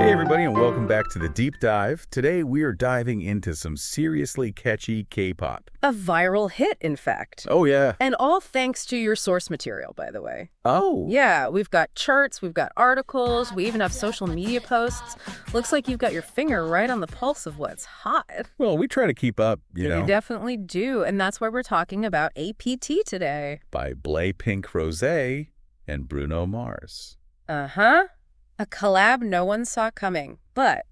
Hey everybody, and welcome back to the Deep Dive. Today we are diving into some seriously catchy K-pop. A viral hit, in fact. Oh yeah. And all thanks to your source material, by the way. Oh. Yeah, we've got charts, we've got articles, we even have social media posts. Looks like you've got your finger right on the pulse of what's hot. Well, we try to keep up, you know. You definitely do, and that's why we're talking about APT today. By Blackpink Rosé and Bruno Mars. Uh-huh. A collab no one saw coming, but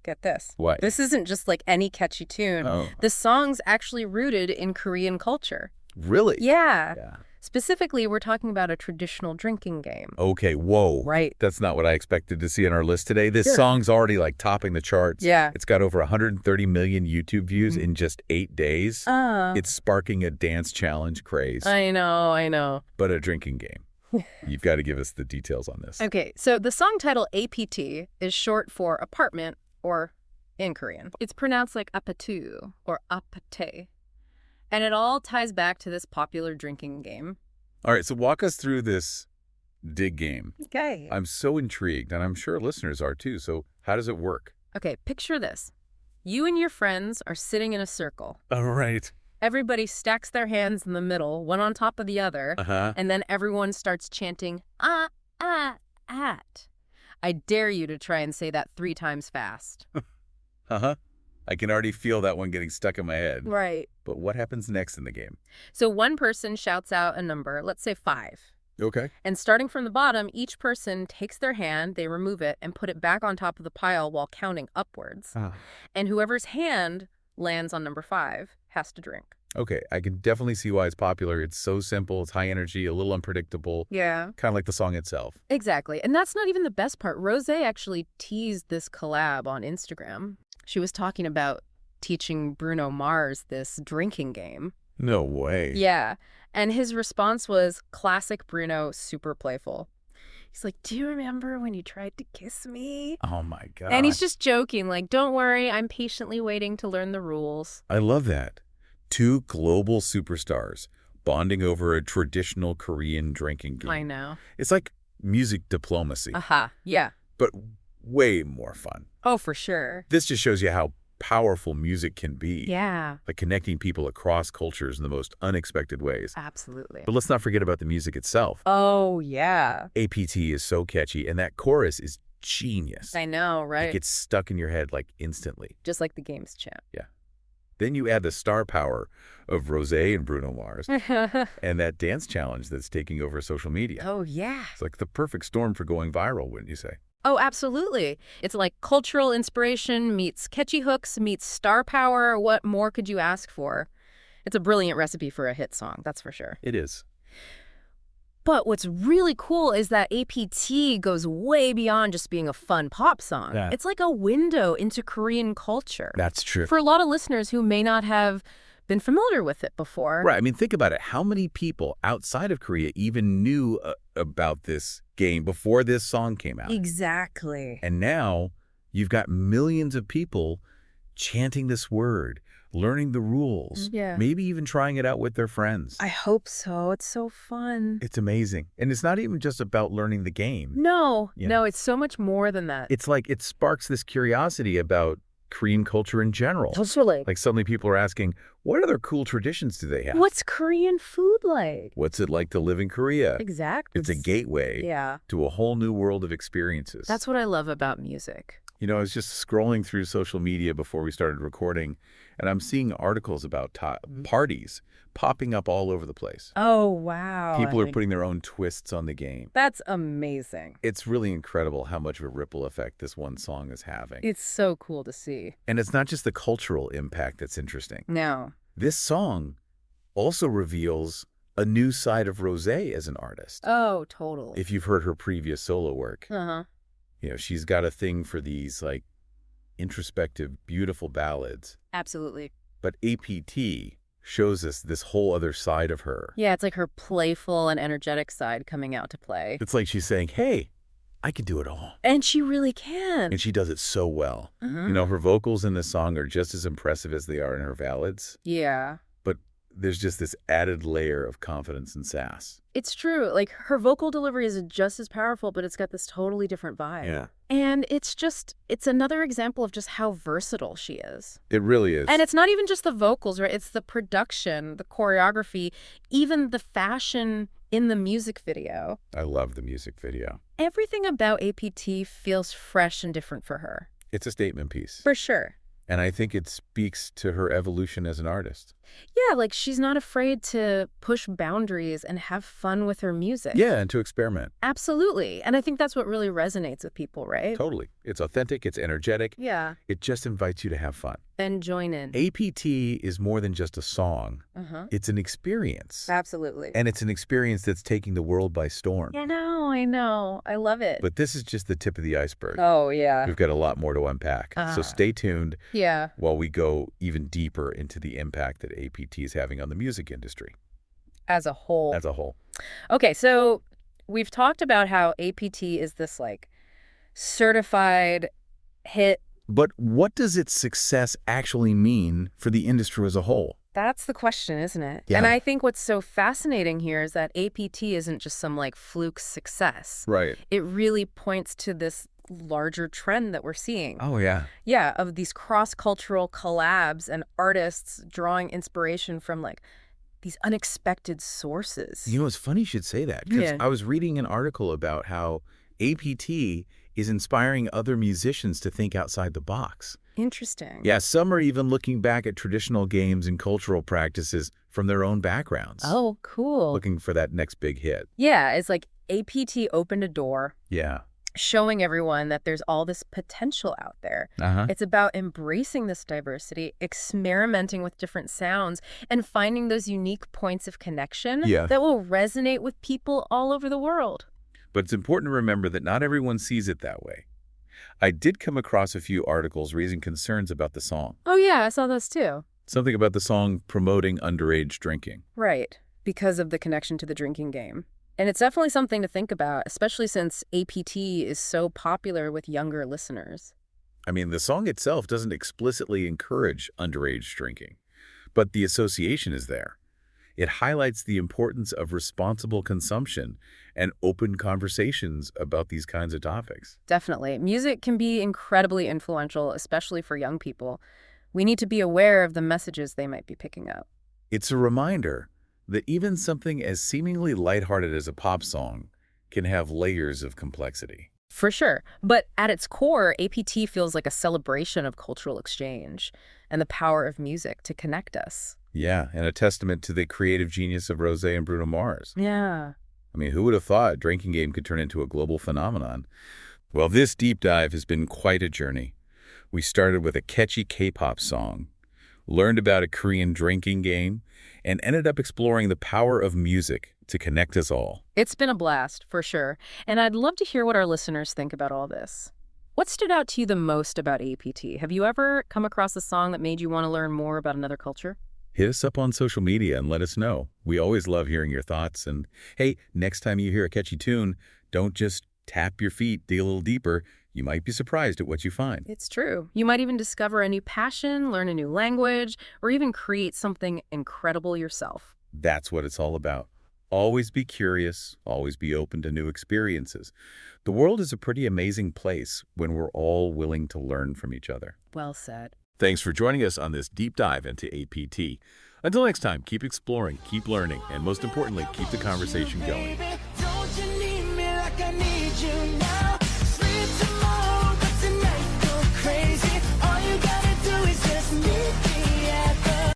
get this. What? This isn't just like any catchy tune. Oh. The song's actually rooted in Korean culture. Really? Yeah. Yeah. Specifically, we're talking about a traditional drinking game. Okay, whoa. Right. That's not what I expected to see on our list today. This Sure. song's already like topping the charts. Yeah. It's got over 130 million YouTube views in just 8 days. It's sparking a dance challenge craze. I know. But a drinking game. You've got to give us the details on this. Okay, so the song title APT is short for apartment, or in Korean. It's pronounced like APT or APT. And it all ties back to this popular drinking game. All right, so walk us through this dig game. Okay. I'm so intrigued, and I'm sure listeners are too. So how does it work? Okay, picture this. You and your friends are sitting in a circle. All right. Everybody stacks their hands in the middle, one on top of the other, and then everyone starts chanting, at. I dare you to try and say that 3 times fast. I can already feel that one getting stuck in my head. Right. But what happens next in the game? So one person shouts out a number, let's say 5. Okay. And starting from the bottom, each person takes their hand, they remove it, and put it back on top of the pile while counting upwards. And whoever's hand lands on number 5 has to drink. Okay, I can definitely see why it's popular. It's so simple, it's high energy, a little unpredictable. Yeah. Kind of like the song itself. Exactly. And that's not even the best part. Rosé actually teased this collab on Instagram. She was talking about teaching Bruno Mars this drinking game. No way. Yeah. And his response was, classic Bruno, super playful. He's like, do you remember when you tried to kiss me? Oh my God. And he's just joking, like, don't worry, I'm patiently waiting to learn the rules. I love that. 2 global superstars bonding over a traditional Korean drinking game. I know. It's like music diplomacy. Yeah. But way more fun. Oh, for sure. This just shows you how powerful music can be. Yeah. Like connecting people across cultures in the most unexpected ways. Absolutely. But let's not forget about the music itself. Oh, yeah. APT is so catchy, and that chorus is genius. I know, right? It gets stuck in your head like instantly. Just like the game's chant. Yeah. Then you add the star power of Rosé and Bruno Mars and that dance challenge that's taking over social media. Oh, yeah. It's like the perfect storm for going viral, wouldn't you say? Oh, absolutely. It's like cultural inspiration meets catchy hooks meets star power. What more could you ask for? It's a brilliant recipe for a hit song, that's for sure. It is. But what's really cool is that APT goes way beyond just being a fun pop song. Yeah. It's like a window into Korean culture. That's true. For a lot of listeners who may not have been familiar with it before. Right. I mean, think about it. How many people outside of Korea even knew about this game before this song came out? Exactly. And now you've got millions of people chanting this word, learning the rules, maybe even trying it out with their friends. I hope so. It's so fun. It's amazing. And it's not even just about learning the game. No, it's so much more than that. It's like it sparks this curiosity about Korean culture in general. Totally. Like suddenly people are asking, what other cool traditions do they have? What's Korean food like? What's it like to live in Korea? Exactly. It's a gateway to a whole new world of experiences. That's what I love about music. You know, I was just scrolling through social media before we started recording, and I'm seeing articles about parties popping up all over the place. Oh, wow. People are putting their own twists on the game. That's amazing. It's really incredible how much of a ripple effect this one song is having. It's so cool to see. And it's not just the cultural impact that's interesting. No. This song also reveals a new side of Rosé as an artist. Oh, totally. If you've heard her previous solo work. You know, she's got a thing for these, like, introspective, beautiful ballads. Absolutely. But APT shows us this whole other side of her. Yeah, it's like her playful and energetic side coming out to play. It's like she's saying, hey, I can do it all. And she really can. And she does it so well. You know, her vocals in this song are just as impressive as they are in her ballads. Yeah. But there's just this added layer of confidence and sass. It's true. Like, her vocal delivery is just as powerful, but it's got this totally different vibe. Yeah. And it's another example of just how versatile she is. It really is. And it's not even just the vocals, right? It's the production, the choreography, even the fashion in the music video. I love the music video. Everything about APT feels fresh and different for her. It's a statement piece. For sure. And I think it speaks to her evolution as an artist. Yeah, like she's not afraid to push boundaries and have fun with her music. Yeah, and to experiment. Absolutely. And I think that's what really resonates with people, right? Totally. It's authentic, it's energetic. Yeah. It just invites you to have fun. And join in. APT is more than just a song. It's an experience. Absolutely. And it's an experience that's taking the world by storm. I know. I love it. But this is just the tip of the iceberg. Oh, yeah. We've got a lot more to unpack. So stay tuned while we go even deeper into the impact that APT is having on the music industry. As a whole. As a whole. Okay, so we've talked about how APT is this, like, certified hit. But what does its success actually mean for the industry as a whole? That's the question, isn't it? Yeah. And I think what's so fascinating here is that APT isn't just some, like, fluke success. Right. It really points to this larger trend that we're seeing. Oh, yeah. Yeah, of these cross-cultural collabs and artists drawing inspiration from, like, these unexpected sources. You know, it's funny you should say that, because Yeah. I was reading an article about how APT is inspiring other musicians to think outside the box. Interesting. Yeah, some are even looking back at traditional games and cultural practices from their own backgrounds. Oh, cool. Looking for that next big hit. Yeah, it's like APT opened a door, Yeah. showing everyone that there's all this potential out there. It's about embracing this diversity, experimenting with different sounds, and finding those unique points of connection that will resonate with people all over the world. But it's important to remember that not everyone sees it that way. I did come across a few articles raising concerns about the song. Oh, yeah, I saw those too. Something about the song promoting underage drinking. Right, because of the connection to the drinking game. And it's definitely something to think about, especially since APT is so popular with younger listeners. I mean, the song itself doesn't explicitly encourage underage drinking, but the association is there. It highlights the importance of responsible consumption and open conversations about these kinds of topics. Definitely. Music can be incredibly influential, especially for young people. We need to be aware of the messages they might be picking up. It's a reminder that even something as seemingly lighthearted as a pop song can have layers of complexity. For sure. But at its core, APT feels like a celebration of cultural exchange and the power of music to connect us. Yeah, and a testament to the creative genius of Rosé and Bruno Mars. Yeah. I mean, who would have thought a drinking game could turn into a global phenomenon? Well, this deep dive has been quite a journey. We started with a catchy K-pop song, learned about a Korean drinking game, and ended up exploring the power of music to connect us all. It's been a blast, for sure. And I'd love to hear what our listeners think about all this. What stood out to you the most about APT? Have you ever come across a song that made you want to learn more about another culture? Hit us up on social media and let us know. We always love hearing your thoughts. And hey, next time you hear a catchy tune, don't just tap your feet, dig a little deeper. You might be surprised at what you find. It's true. You might even discover a new passion, learn a new language, or even create something incredible yourself. That's what it's all about. Always be curious, always be open to new experiences. The world is a pretty amazing place when we're all willing to learn from each other. Well said. Thanks for joining us on this deep dive into APT. Until next time, keep exploring, keep learning, and most importantly, keep the conversation going.